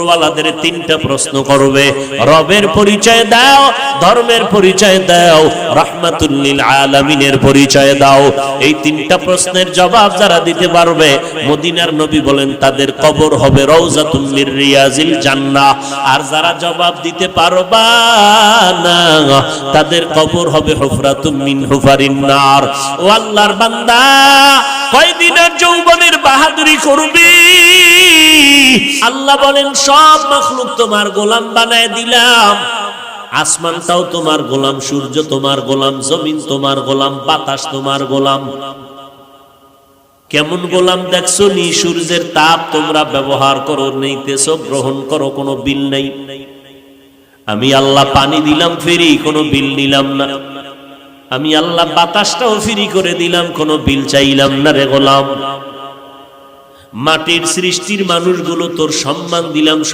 উপরওয়ালাদের তিনটা প্রশ্ন করবে, রবের পরিচয় দাও, ধর্মের পরিচয় দাও, রাহমাতুল লিল আলামিনের পরিচয় দাও। এই তিনটা প্রশ্নের জবাব যারা দিতে পারবে, মদিনার নবী বলেন তাদের কবর হবে রওজাতুম মির রিয়াজিল জান্নাহ। আর যারা জবাব দিতে পারবা না, তাদের কবর হবে হুফরাতুম মিন হুফারিন নার। ও আল্লাহর বান্দা, কয়দিনের যৌবনের বাহাদুরি করবি? আল্লাহ বলেন সব মাখলুক তোমার গোলাম বানায় দিলাম। আসমানটাও তোমার গোলাম, সূর্য তোমার গোলাম, জমিন তোমার গোলাম, বাতাস তোমার গোলাম। কেমন গোলাম দেখছো নি? সূর্যের তাপ তোমরা ব্যবহার করো, নিতেছো, গ্রহণ করো, কোনো বিল নেই। আমি আল্লাহ পানি দিলাম ফ্রি, কোনো বিল নিলাম না। আমি আল্লাহ বাতাসটাও ফ্রি করে দিলাম, কোনো বিল চাইলাম না রে গোলাম। মাটির সৃষ্টির মানুষগুলো তোর সম্মান দিলাম,